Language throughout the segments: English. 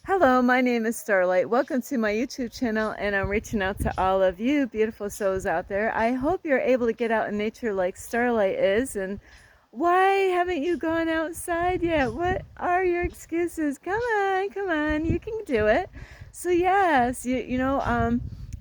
Hello, my name is Starlight. Welcome to my YouTube channel, and I'm reaching out to all of you beautiful souls out there. I hope you're able to get out in nature like Starlight is. And why haven't you gone outside yet? What are your excuses? Come on, you can do it. So yes,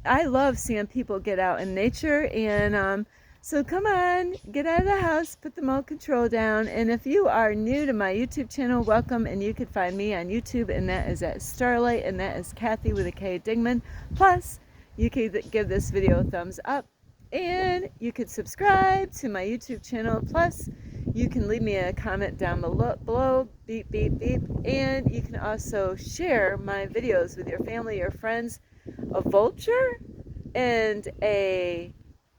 I love seeing people get out in nature, and so come on, get out of the house, put the remote control down. And if you are new to my YouTube channel, welcome. And you can find me on YouTube, and that is at Starlight, and that is Kathy with a K Dingman. Plus, you can give this video a thumbs up, and you can subscribe to my YouTube channel. Plus, you can leave me a comment down below, beep, beep, beep. And you can also share my videos with your family or friends. A vulture and a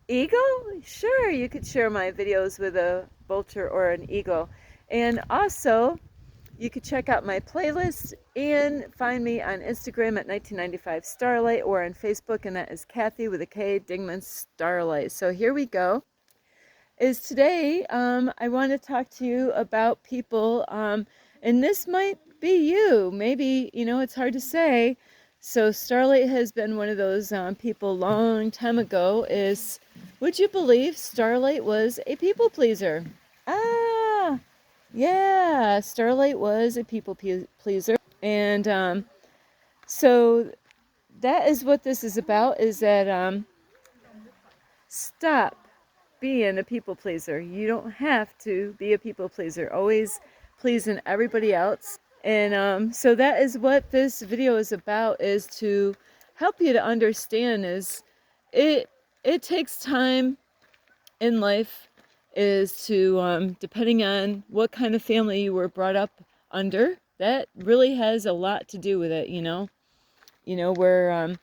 eagle? Sure, you could share my videos with a vulture or an eagle. And also, you could check out my playlist and find me on Instagram at 1995 Starlight, or on Facebook, and that is Kathy with a K Dingman Starlight. So here we go. Is today I want to talk to you about people, and this might be you. Maybe, it's hard to say. So Starlight has been one of those people long time ago. Would you believe Starlight was a people pleaser? Ah, yeah, Starlight was a people pleaser. And so that is what this is about, is that stop being a people pleaser. You don't have to be a people pleaser, always pleasing everybody else. And so that is what this video is about, is to help you to understand is it takes time in life, is to depending on what kind of family you were brought up under, that really has a lot to do with it. Where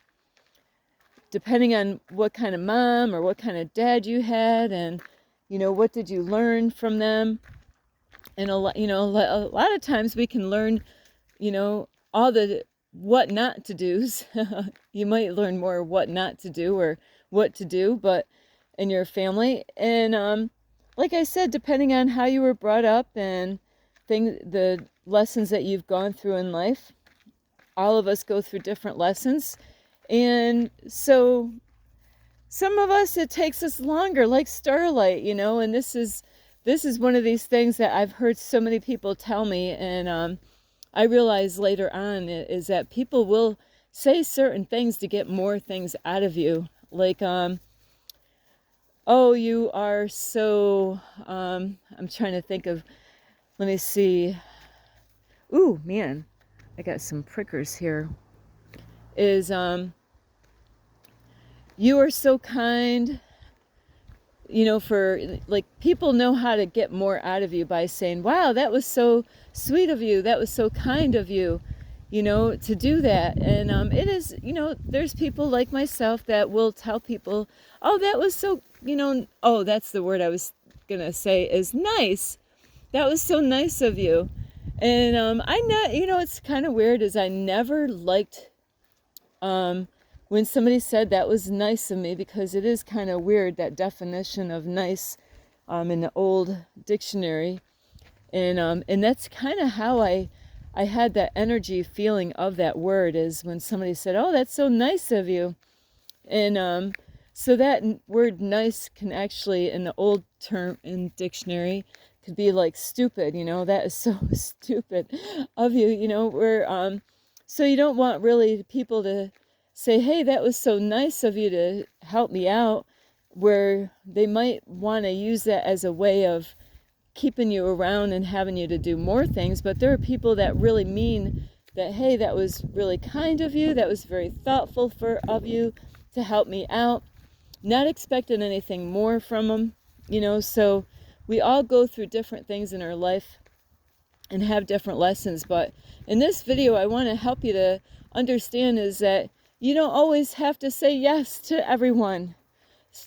depending on what kind of mom or what kind of dad you had, and what did you learn from them. And a lot of times we can learn all the what not to do's. You might learn more what not to do or what to do, but in your family. And like I said, depending on how you were brought up and the lessons that you've gone through in life, all of us go through different lessons. And so some of us, it takes us longer, like Starlight, and this is one of these things that I've heard so many people tell me. And I realized later on is that people will say certain things to get more things out of you. Like, oh, you are so, I'm trying to think of, let me see. Ooh, man, I got some prickers here. You are so kind. For like, people know how to get more out of you by saying, wow, that was so sweet of you, that was so kind of you, to do that. And it is, there's people like myself that will tell people, oh, that was so, oh, that's the word I was gonna say, is nice. That was so nice of you. And I know, it's kind of weird, is I never liked when somebody said that was nice of me, because it is kind of weird, that definition of nice in the old dictionary. And that's kind of how I had that energy feeling of that word, is when somebody said, oh, that's so nice of you. And so that word nice can actually, in the old term in dictionary, could be like stupid. That is so stupid of you. Where so you don't want really people to say, hey, that was so nice of you to help me out, where they might want to use that as a way of keeping you around and having you to do more things. But there are people that really mean that, hey, that was really kind of you, that was very thoughtful of you to help me out, not expecting anything more from them. So we all go through different things in our life and have different lessons. But in this video, I want to help you to understand is that you don't always have to say yes to everyone.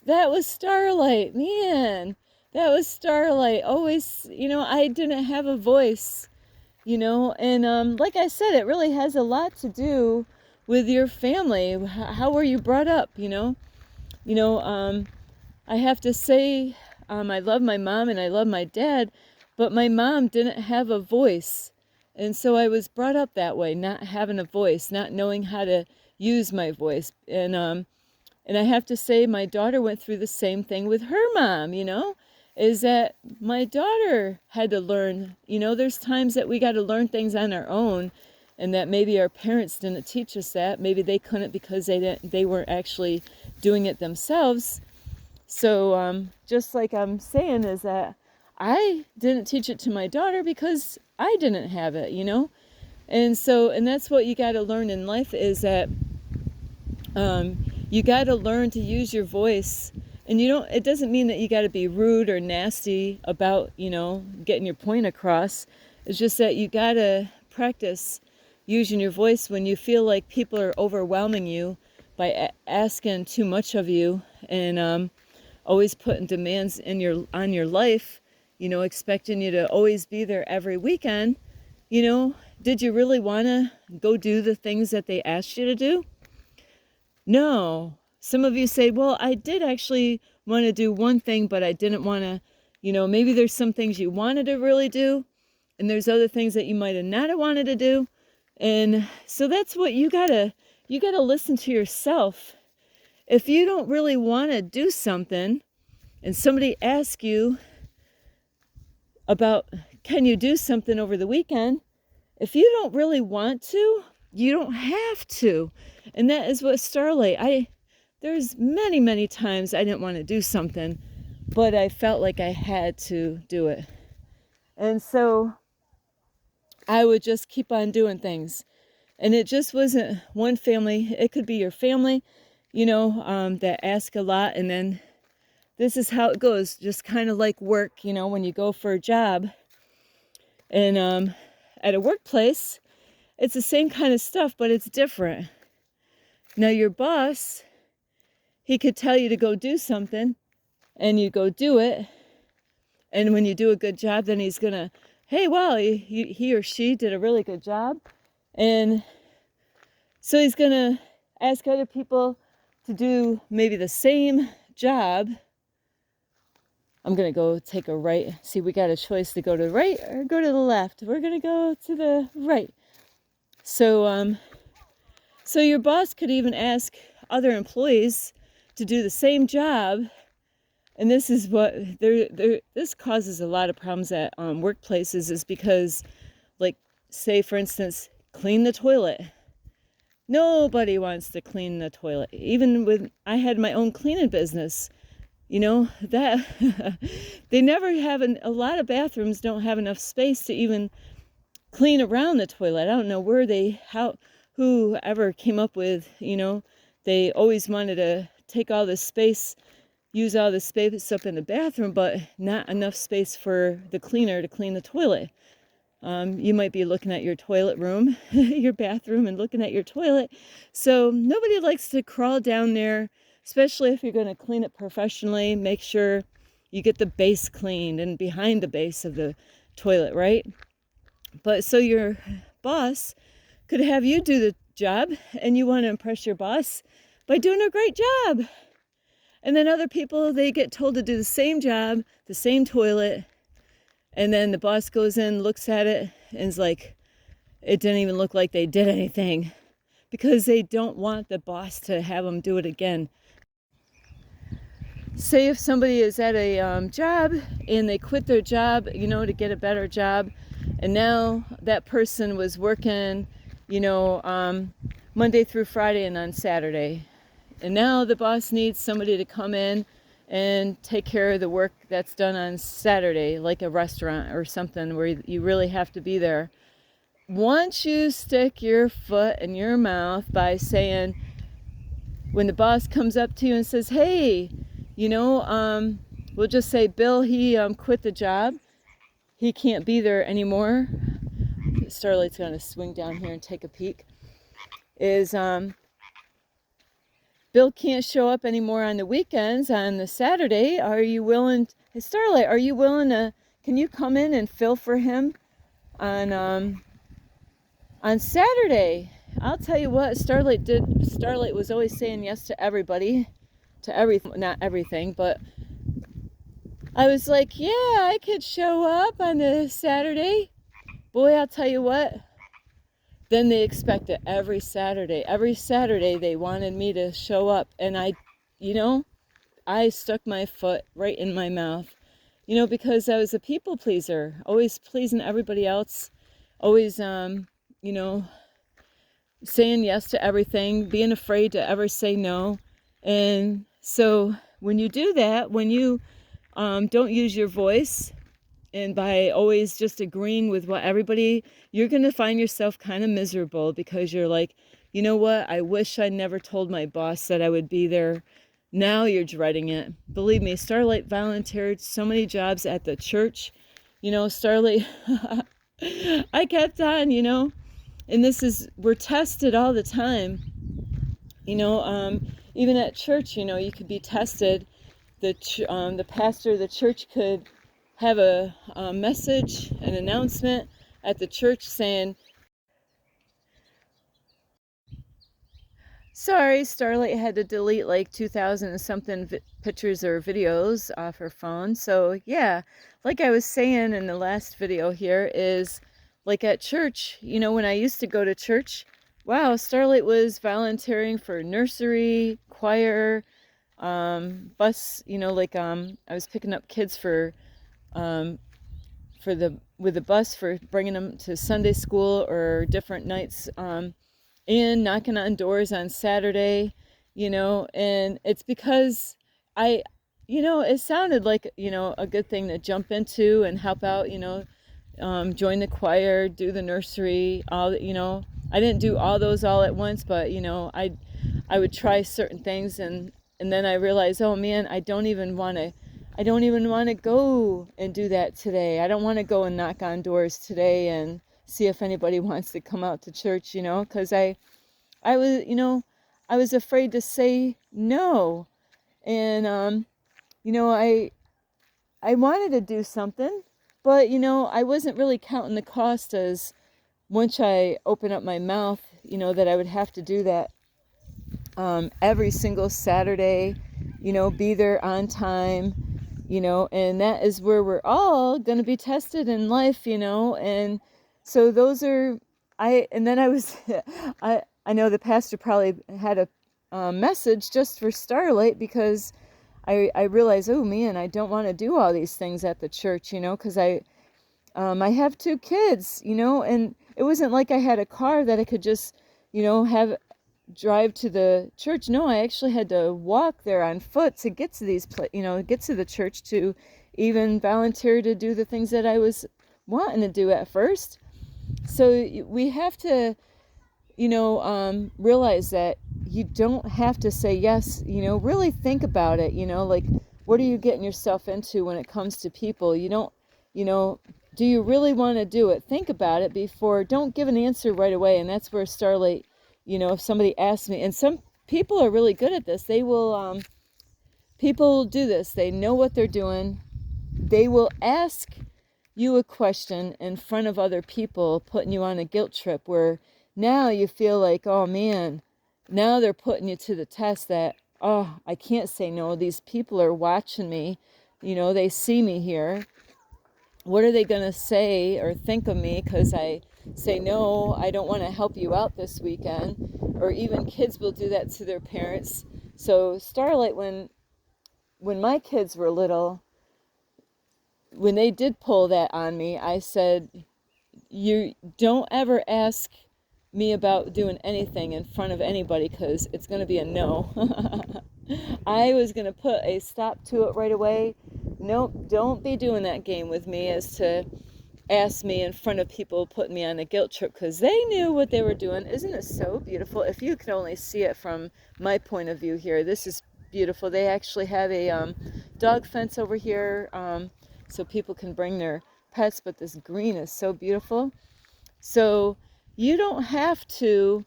That was Starlight, man. That was Starlight. Always, I didn't have a voice, and like I said, it really has a lot to do with your family. How were you brought up, I have to say, I love my mom and I love my dad, but my mom didn't have a voice. And so I was brought up that way, not having a voice, not knowing how to use my voice. And I have to say, my daughter went through the same thing with her mom, is that my daughter had to learn, there's times that we got to learn things on our own, and that maybe our parents didn't teach us that. Maybe they couldn't because they weren't actually doing it themselves. So just like I'm saying is that I didn't teach it to my daughter because I didn't have it, And that's what you got to learn in life is that you got to learn to use your voice. And it doesn't mean that you got to be rude or nasty about, getting your point across. It's just that you got to practice using your voice when you feel like people are overwhelming you by asking too much of you and always putting demands on your life, expecting you to always be there every weekend. Did you really want to go do the things that they asked you to do? No. Some of you say, well, I did actually want to do one thing, but I didn't want to, maybe there's some things you wanted to really do, and there's other things that you might have not wanted to do. And so that's what you gotta listen to yourself. If you don't really want to do something, and somebody asks you about, can you do something over the weekend? If you don't really want to, you don't have to. And that is what Starlight, there's many, many times I didn't want to do something, but I felt like I had to do it. And so I would just keep on doing things. And it just wasn't one family. It could be your family, that ask a lot. And then this is how it goes. Just kind of like work, when you go for a job. And at a workplace, it's the same kind of stuff, but it's different. Now your boss, he could tell you to go do something, and you go do it. And when you do a good job, then he's going to, hey, wow, he or she did a really good job. And so he's going to ask other people to do maybe the same job. I'm going to go take a right. See, we got a choice to go to the right or go to the left. We're going to go to the right. So your boss could even ask other employees to do the same job. And this is what this causes a lot of problems at workplaces, is because, like, say for instance, clean the toilet. Nobody wants to clean the toilet. Even when I had my own cleaning business, that they never have a lot of bathrooms don't have enough space to even clean around the toilet. I don't know where whoever came up with, they always wanted to take all this space, use all this space up in the bathroom, but not enough space for the cleaner to clean the toilet. You might be looking at your toilet room, your bathroom, and looking at your toilet. So nobody likes to crawl down there, especially if you're going to clean it professionally. Make sure you get the base cleaned and behind the base of the toilet, right? But so your boss could have you do the job, and you want to impress your boss by doing a great job. And then other people, they get told to do the same job, the same toilet, and then the boss goes in, looks at it, and is like, it didn't even look like they did anything, because they don't want the boss to have them do it again. Say if somebody is at a job and they quit their job, to get a better job, and now that person was working, Monday through Friday and on Saturday. And now the boss needs somebody to come in and take care of the work that's done on Saturday, like a restaurant or something where you really have to be there. Once you stick your foot in your mouth by saying, when the boss comes up to you and says, hey, we'll just say Bill, he quit the job. He can't be there anymore. Starlight's going to swing down here and take a peek. Bill can't show up anymore on the weekends. On the Saturday, are you willing? Hey, Starlight, are you willing to? Can you come in and fill for him on Saturday? I'll tell you what Starlight did. Starlight was always saying yes to everybody, to everything. Not everything, but I was like, yeah, I could show up on the Saturday. boy, I'll tell you what, then they expect it every Saturday. Every Saturday they wanted me to show up, and you know, I stuck my foot right in my mouth, because I was a people pleaser, always pleasing everybody else, always, saying yes to everything, being afraid to ever say no. And so when you do that, when you don't use your voice, and by always just agreeing with what everybody, you're going to find yourself kind of miserable, because you're like, you know what? I wish I never told my boss that I would be there. Now you're dreading it. Believe me, Starlight volunteered so many jobs at the church. Starlight, I kept on, and we're tested all the time. Even at church, you could be tested. The pastor of the church could have a message, an announcement at the church saying, sorry, Starlight had to delete like 2,000 and something pictures or videos off her phone. So yeah, like I was saying in the last video here, is like at church, when I used to go to church, wow, Starlight was volunteering for nursery, choir, bus, I was picking up kids with the bus for bringing them to Sunday school or different nights, and knocking on doors on Saturday, and it's because it sounded like, a good thing to jump into and help out, join the choir, do the nursery, I didn't do all those all at once, but, I would try certain things, and then I realized, oh man, I don't even want to go and do that today. I don't want to go and knock on doors today and see if anybody wants to come out to church, because I was afraid to say no. And, I wanted to do something, but, I wasn't really counting the cost as once I open up my mouth, that I would have to do that every single Saturday, be there on time, and that is where we're all going to be tested in life, and so those are, and then I was, I know the pastor probably had a message just for Starlight, because I realized, oh man, I don't want to do all these things at the church, because I have 2 kids, and it wasn't like I had a car that I could just, drive to the church. No, I actually had to walk there on foot to get to get to the church, to even volunteer to do the things that I was wanting to do at first. So we have to, realize that you don't have to say yes, really think about it, like, what are you getting yourself into when it comes to people? You don't, do you really want to do it? Think about it before, don't give an answer right away. And that's where Starlight, if somebody asks me, and some people are really good at this, they will, people do this, they know what they're doing, they will ask you a question in front of other people, putting you on a guilt trip, where now you feel like, oh man, now they're putting you to the test, that, oh, I can't say no, these people are watching me, they see me here. What are they going to say or think of me because I say, no, I don't want to help you out this weekend? Or even kids will do that to their parents. So Starlight, when my kids were little, when they did pull that on me, I said, you don't ever ask me about doing anything in front of anybody, because it's going to be a no. I was going to put a stop to it right away. Nope, don't be doing that game with me, as to ask me in front of people, putting me on a guilt trip, because they knew what they were doing. Isn't it so beautiful? If you could only see it from my point of view here, this is beautiful. They actually have a dog fence over here, so people can bring their pets, but this green is so beautiful. So you don't have to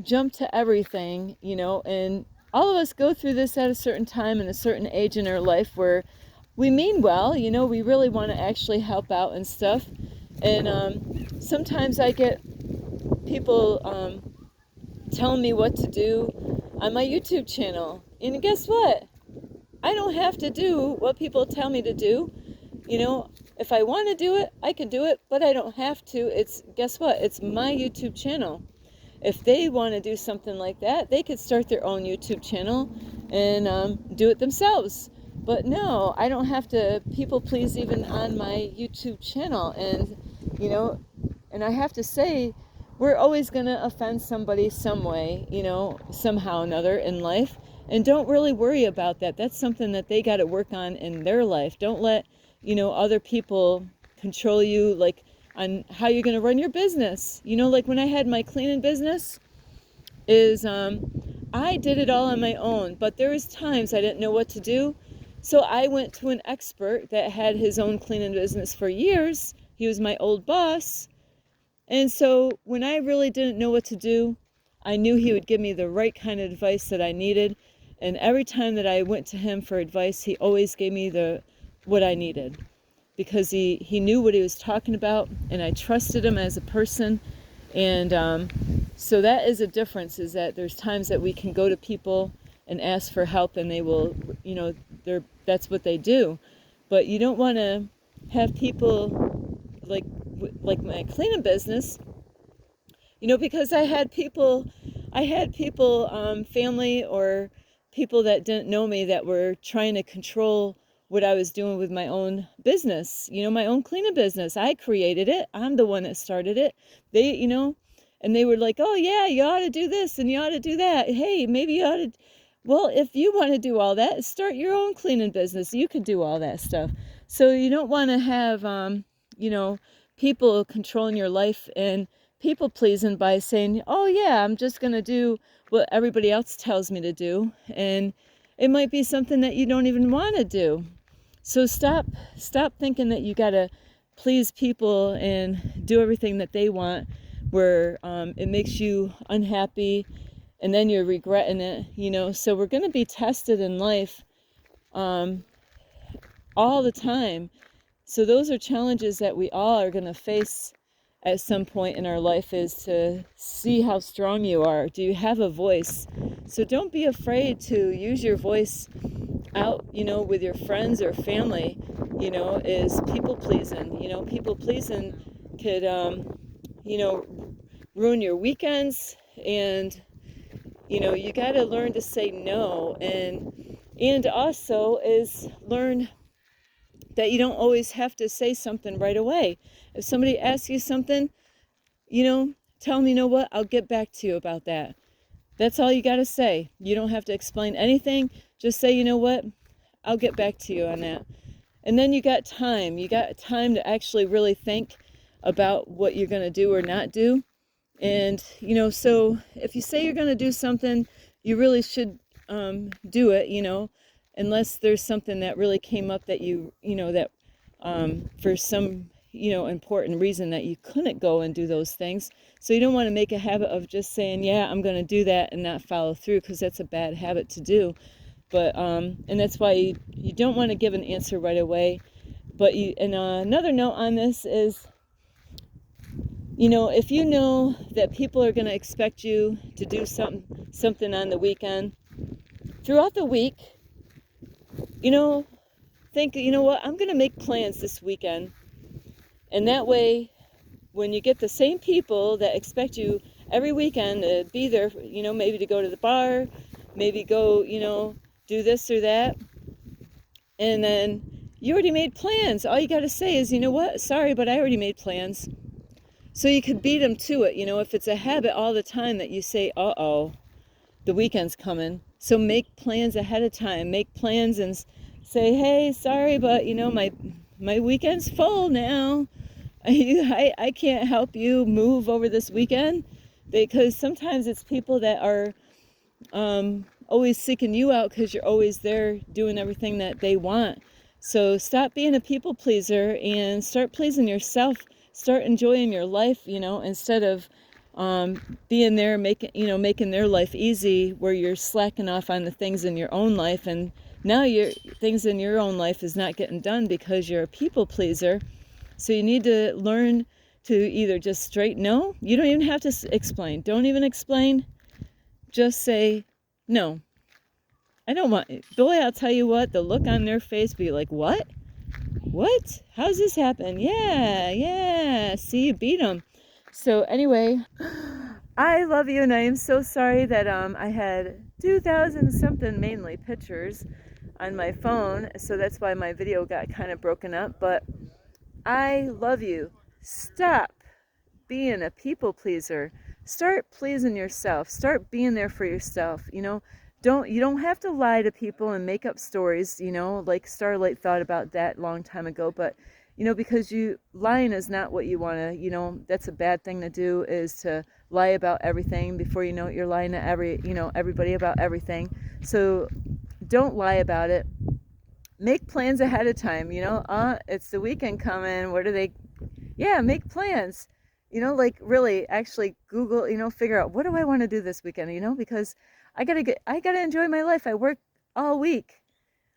jump to everything, and all of us go through this at a certain time and a certain age in our life, where we mean well, we really want to actually help out and stuff. And sometimes I get people telling me what to do on my YouTube channel. And guess what? I don't have to do what people tell me to do. If I want to do it, I can do it, but I don't have to. Guess what? It's my YouTube channel. If they want to do something like that, they could start their own YouTube channel and do it themselves. But no, I don't have to people please even on my YouTube channel. And I have to say, we're always going to offend somebody some way, somehow or another in life. And don't really worry about that. That's something that they got to work on in their life. Don't let, other people control you, like on how you're going to run your business. Like when I had my cleaning business, I did it all on my own, but there was times I didn't know what to do. So I went to an expert that had his own cleaning business for years. He was my old boss. And so when I really didn't know what to do, I knew he would give me the right kind of advice that I needed. And every time that I went to him for advice, he always gave me what I needed, because he knew what he was talking about, and I trusted him as a person. And so that is a difference, is that there's times that we can go to people and ask for help, and they will, that's what they do. But you don't want to have people like my cleaning business, because I had people, family or people that didn't know me that were trying to control what I was doing with my own business, my own cleaning business. I created it. I'm the one that started it. They, and they were like, oh yeah, you ought to do this and you ought to do that. Hey, maybe you ought to. Well, if you want to do all that, start your own cleaning business. You could do all that stuff. So you don't want to have, people controlling your life and people pleasing by saying, oh yeah, I'm just going to do what everybody else tells me to do. And it might be something that you don't even want to do. So stop thinking that you got to please people and do everything that they want, where it makes you unhappy and then you're regretting it, So we're going to be tested in life all the time. So those are challenges that we all are going to face at some point in our life, is to see how strong you are. Do you have a voice? So don't be afraid to use your voice out, with your friends or family, is people pleasing. People pleasing could, ruin your weekends. And, you got to learn to say no. And also is learn that you don't always have to say something right away. If somebody asks you something, tell them, you know what, I'll get back to you about that. That's all you got to say. You don't have to explain anything. Just say, you know what, I'll get back to you on that. And then you got time. You got time to actually really think about what you're going to do or not do. And, so if you say you're going to do something, you really should do it, unless there's something that really came up that that for some, important reason that you couldn't go and do those things. So you don't want to make a habit of just saying, yeah, I'm going to do that and not follow through, because that's a bad habit to do. But, and that's why you don't want to give an answer right away. But another note on this is, if you know that people are going to expect you to do something on the weekend, throughout the week, think, what, I'm going to make plans this weekend. And that way, when you get the same people that expect you every weekend to be there, maybe to go to the bar, maybe go, do this or that, and then you already made plans. All you got to say is, you know what, sorry, but I already made plans. So you could beat them to it. If it's a habit all the time that you say, uh-oh, the weekend's coming. So make plans ahead of time. Make plans and say, hey, sorry, but, my weekend's full now. I can't help you move over this weekend. Because sometimes it's people that are always seeking you out because you're always there doing everything that they want. So stop being a people pleaser and start pleasing yourself. Start enjoying your life, instead of being there, making their life easy, where you're slacking off on the things in your own life. And now things in your own life is not getting done because you're a people pleaser. So you need to learn to either just straight no. You don't even have to explain. Don't even explain. Just say, no, I don't want it. Boy, I'll tell you what, the look on their face be like, what? what? How's this happen? Yeah. See, you beat them. So anyway, I love you, and I am so sorry that I had 2,000 something mainly pictures on my phone, so that's why my video got kind of broken up. But I love you. Stop being a people pleaser. Start pleasing yourself. Start being there for yourself. You don't have to lie to people and make up stories, like Starlight thought about that long time ago, but because lying is not what you want to, that's a bad thing to do, is to lie about everything. Before you know it, you're lying to everybody about everything. So don't lie about it. Make plans ahead of time. It's the weekend coming. Yeah, make plans. Like really actually Google, figure out, what do I want to do this weekend, because I gotta enjoy my life. I work all week.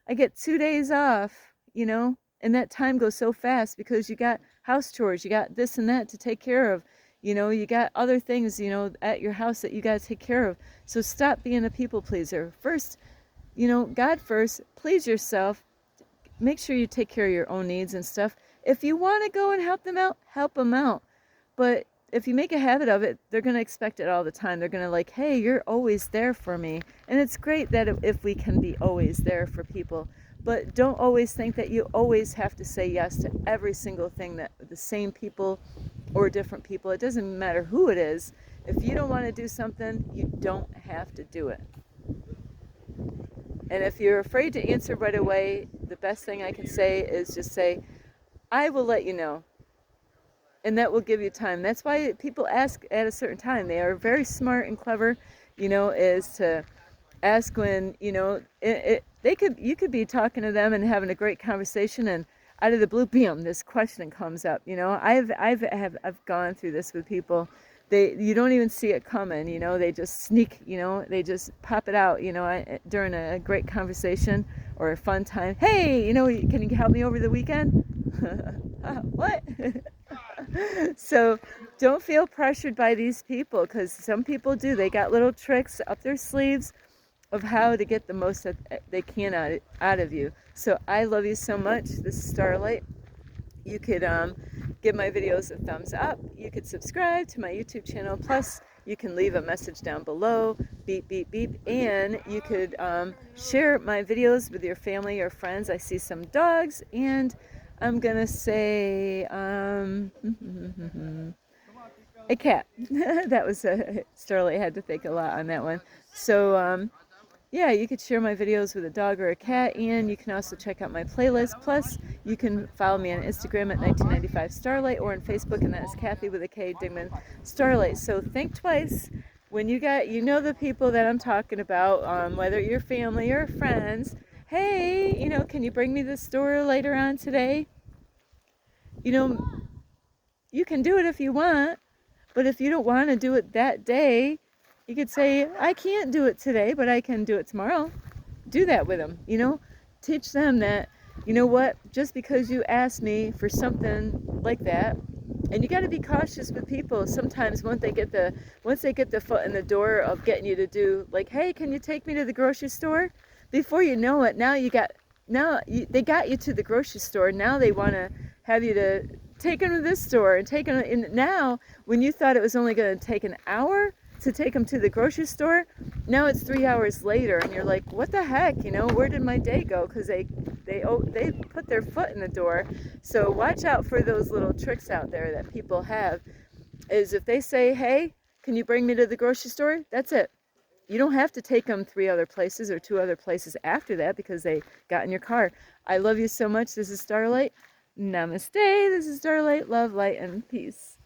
I get 2 days off, and that time goes so fast because you got house chores, you got this and that to take care of, you got other things, at your house that you got to take care of. So stop being a people pleaser. First, God first, please yourself. Make sure you take care of your own needs and stuff. If you want to go and help them out, help them out. But if you make a habit of it, they're going to expect it all the time. They're going to like, hey, you're always there for me. And it's great that if we can be always there for people. But don't always think that you always have to say yes to every single thing that the same people or different people. It doesn't matter who it is. If you don't want to do something, you don't have to do it. And if you're afraid to answer right away, the best thing I can say is just say, I will let you know. And that will give you time. That's why people ask at a certain time. They are very smart and clever, is to ask when, you could be talking to them and having a great conversation, and out of the blue, bam, this question comes up. I've gone through this with people. You don't even see it coming, they just sneak, they just pop it out, during a great conversation or a fun time. Hey, can you help me over the weekend? What? So don't feel pressured by these people, because some people do. They got little tricks up their sleeves of how to get the most that they can out of you. So I love you so much. This is Starlight. You could give my videos a thumbs up. You could subscribe to my YouTube channel. Plus, you can leave a message down below. Beep, beep, beep. And you could share my videos with your family or friends. I see some dogs, and I'm going to say a cat. That was Starlight had to think a lot on that one. So, yeah, you could share my videos with a dog or a cat, and you can also check out my playlist. Plus, you can follow me on Instagram at 1995 Starlight, or on Facebook, and that's Kathy with a K, Digman Starlight. So think twice when you the people that I'm talking about, whether you're family or friends. Hey, can you bring me the store later on today? You can do it if you want, but if you don't want to do it that day, you could say, I can't do it today, but I can do it tomorrow. Do that with them, Teach them that, what, just because you ask me for something like that, and you got to be cautious with people. Sometimes once they get the foot in the door of getting you to do, like, hey, can you take me to the grocery store? Before you know it, they got you to the grocery store. Now they want to have you to take them to this store and take them. And now, when you thought it was only going to take an hour to take them to the grocery store, now it's 3 hours later, and you're like, what the heck, where did my day go? Because they put their foot in the door. So watch out for those little tricks out there that people have. Is if they say, hey, can you bring me to the grocery store? That's it. You don't have to take them 3 other places or 2 other places after that because they got in your car. I love you so much. This is Starlight. Namaste. This is Starlight. Love, light, and peace.